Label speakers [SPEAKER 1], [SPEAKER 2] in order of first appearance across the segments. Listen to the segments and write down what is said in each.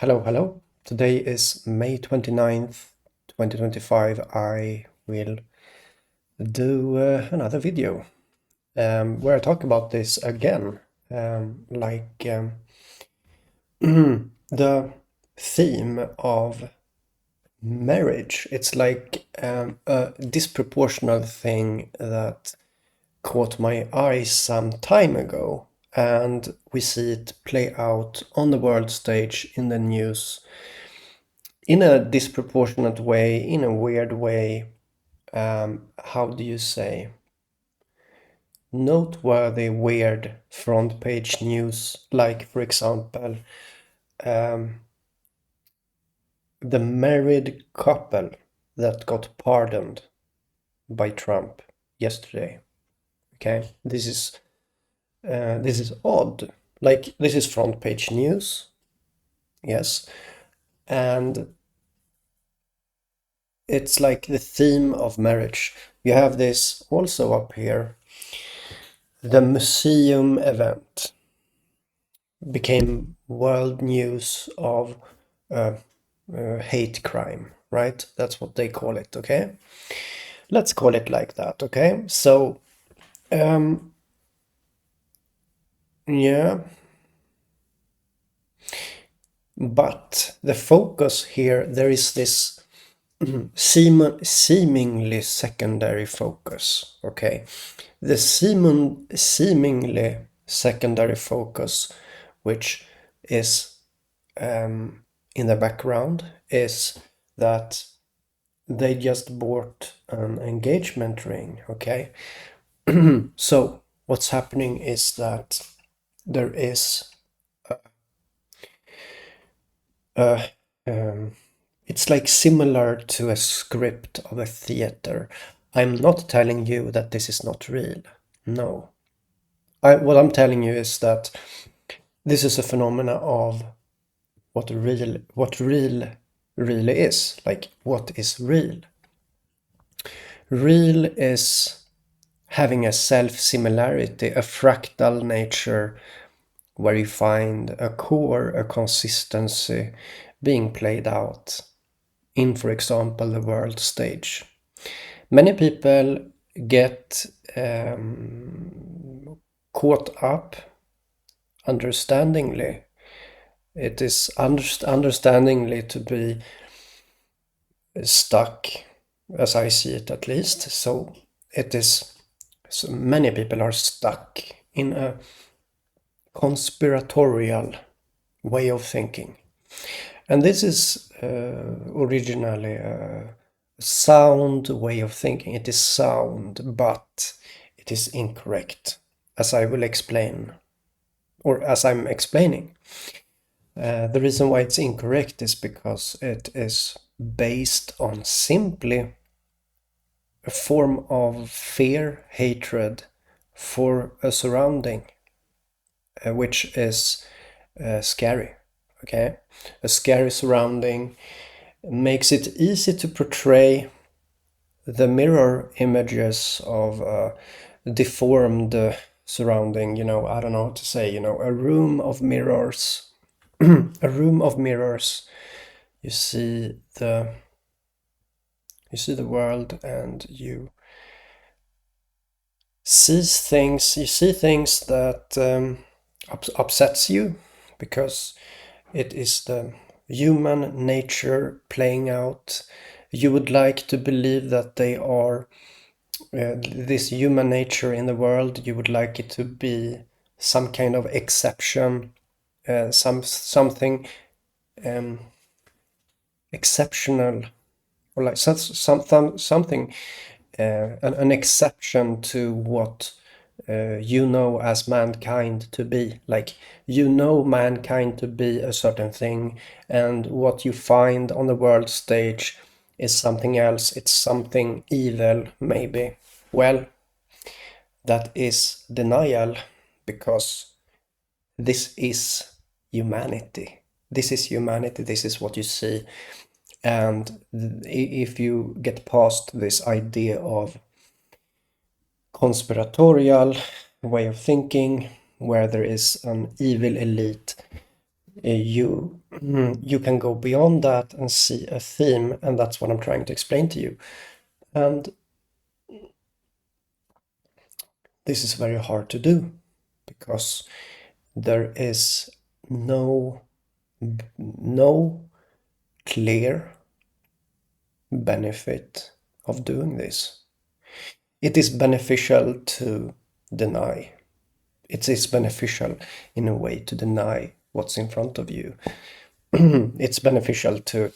[SPEAKER 1] Hello. Today is May 29th, 2025. I will do another video where I talk about this again. The theme of marriage. It's like a disproportional thing that caught my eye some time ago. And we see it play out on the world stage in the news in a disproportionate way, in a weird way. How do you say? Noteworthy, weird front page news, like, for example, um, the married couple that got pardoned by Trump yesterday. Okay, this is odd. Like, this is front page news, yes, and it's like the theme of marriage. You have this also up here. The museum event became world news of hate crime, right? That's what they call it, okay? Let's call it like that, okay? So, yeah. But the focus here, there is this seemingly secondary focus, okay? The seemingly secondary focus, which is in the background, is that they just bought an engagement ring, okay? So what's happening is that there is it's like similar to a script of a theater. I'm not telling you that this is not real. No. What I'm telling you is that this is a phenomena of what real really is. Like, what is real? Real is having a self-similarity, a fractal nature, where you find a core, a consistency being played out in, for example, the world stage. Many people get caught up, understandingly. It is understandingly to be stuck, as I see it at least. So it is, so many people are stuck in a conspiratorial way of thinking. And this is originally a sound way of thinking. It is sound, but it is incorrect, as I will explain, or as I'm explaining. The reason why it's incorrect is because it is based on simply a form of fear, hatred for a surrounding, which is scary. Okay, a scary surrounding makes it easy to portray the mirror images of a deformed surrounding. I don't know what to say. A room of mirrors. A room of mirrors. You see the world, and you see things. You see things that upsets you, because it is the human nature playing out. You would like to believe that they are this human nature in the world. You would like it to be some kind of exception, something exceptional, or like something an exception to what as mankind to be. Like, mankind to be a certain thing, and what you find on the world stage is something else. It's something evil, maybe. Well, that is denial, because this is humanity. This is humanity. This is what you see. And if you get past this idea of conspiratorial way of thinking, where there is an evil elite, you you can go beyond that and see a theme, and that's what I'm trying to explain to you. And this is very hard to do because there is no no clear benefit of doing this. It is beneficial to deny. It is beneficial in a way to deny what's in front of you. It's beneficial to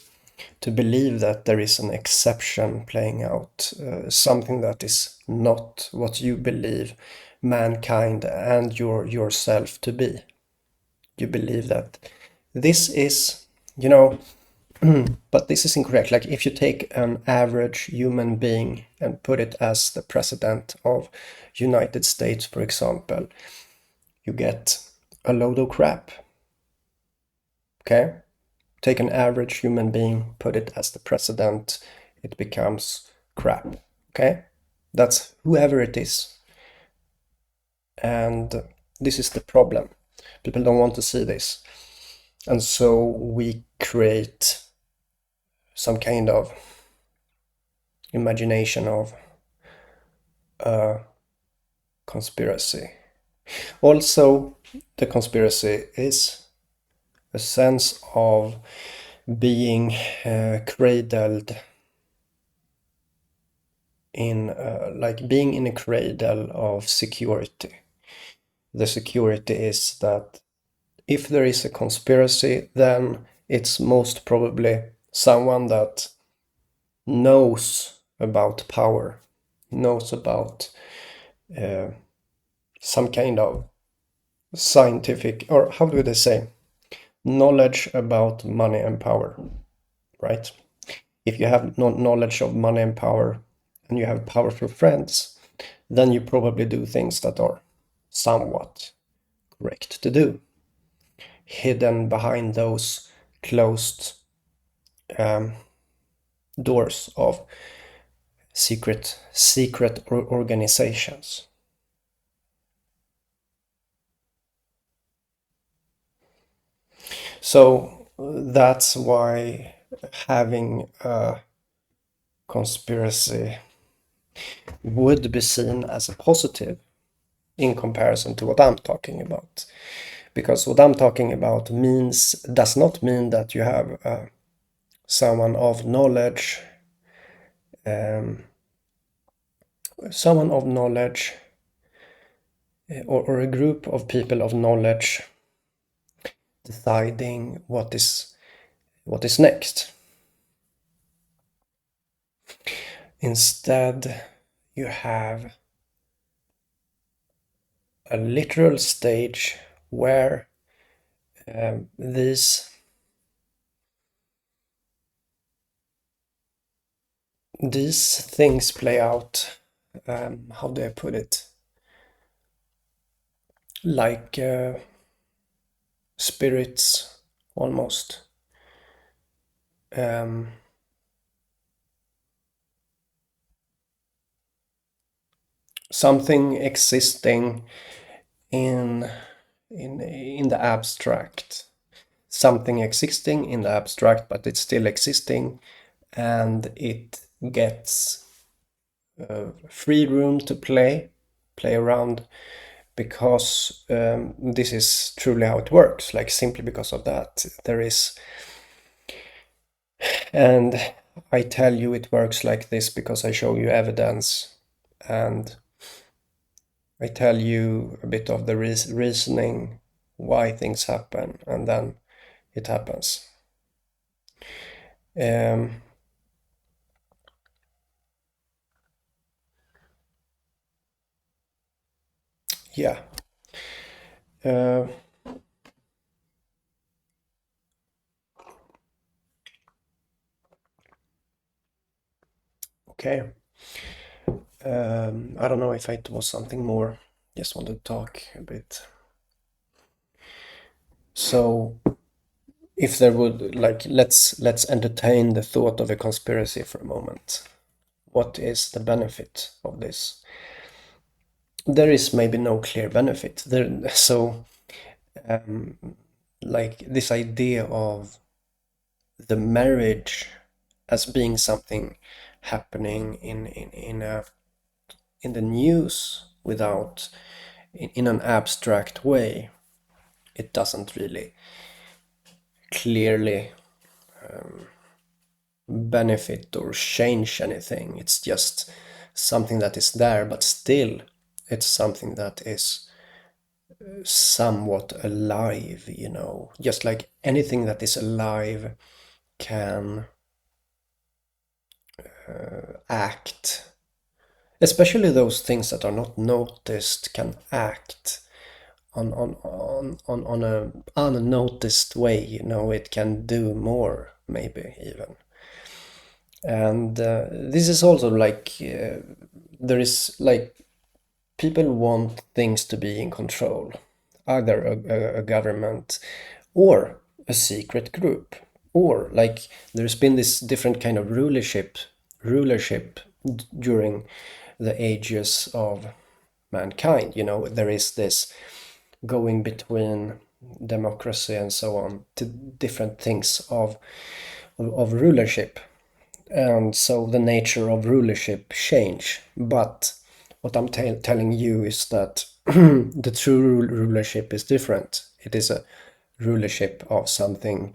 [SPEAKER 1] believe that there is an exception playing out, something that is not what you believe mankind and yourself to be. You believe that this is, you know, but this is incorrect. Like if you take an average human being and put it as the president of United States, for example, you get a load of crap. Okay? Take an average human being, put it as the president, it becomes crap. Okay? That's whoever it is. And this is the problem. People don't want to see this. And so we create some kind of imagination of a conspiracy. Also, the conspiracy is a sense of being cradled in, like being in a cradle of security. The security is that if there is a conspiracy, then it's most probably someone that knows about power, knows about some kind of scientific, or how do they say, knowledge about money and power, right? If you have knowledge of money and power and you have powerful friends, then you probably do things that are somewhat correct to do, hidden behind those closed doors of secret organizations. So that's why having a conspiracy would be seen as a positive in comparison to what I'm talking about. Because what I'm talking about does not mean that you have someone of knowledge, um, someone of knowledge, or a group of people of knowledge deciding what is next. Instead, you have a literal stage where these things play out. How do I put it? Like spirits, almost. Something existing in the abstract. Something existing in the abstract, but it's still existing, and it gets free room to play around, because this is truly how it works. Like simply because of that, there is, and I tell you it works like this because I show you evidence, and I tell you a bit of the reasoning why things happen, and then it happens. Yeah. Okay. I don't know if it was something more. Just want to talk a bit. So, if there would, like, let's entertain the thought of a conspiracy for a moment. What is the benefit of this? There is maybe no clear benefit there. So like this idea of the marriage as being something happening in the news without in an abstract way. It doesn't really clearly benefit or change anything. It's just something that is there, but still it's something that is somewhat alive, you know. Just like anything that is alive can act. Especially those things that are not noticed can act on a unnoticed way, you know. It can do more, maybe even. And this is also like there is like people want things to be in control, either a government or a secret group, or like there's been this different kind of rulership during the ages of mankind. You know, there is this going between democracy and so on to different things of rulership, and so the nature of rulership change. But what I'm telling you is that the true rulership is different. It is a rulership of something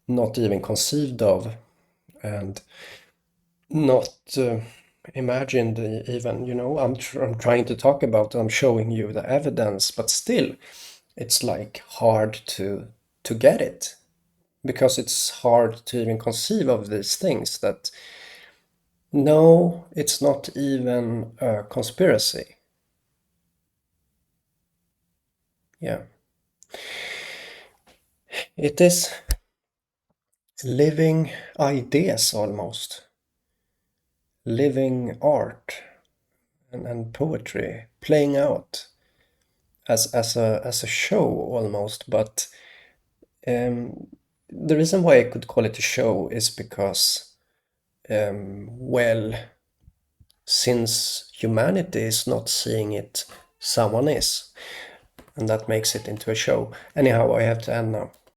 [SPEAKER 1] not even conceived of and not imagined even. You know, I'm trying to talk about, I'm showing you the evidence, but still it's like hard to get it, because it's hard to even conceive of these things. That no, it's not even a conspiracy. Yeah, it is living ideas, almost living art and poetry playing out as a show almost. But um, the reason why I could call it a show is because well, since humanity is not seeing it, someone is, and that makes it into a show. Anyhow, I have to end now.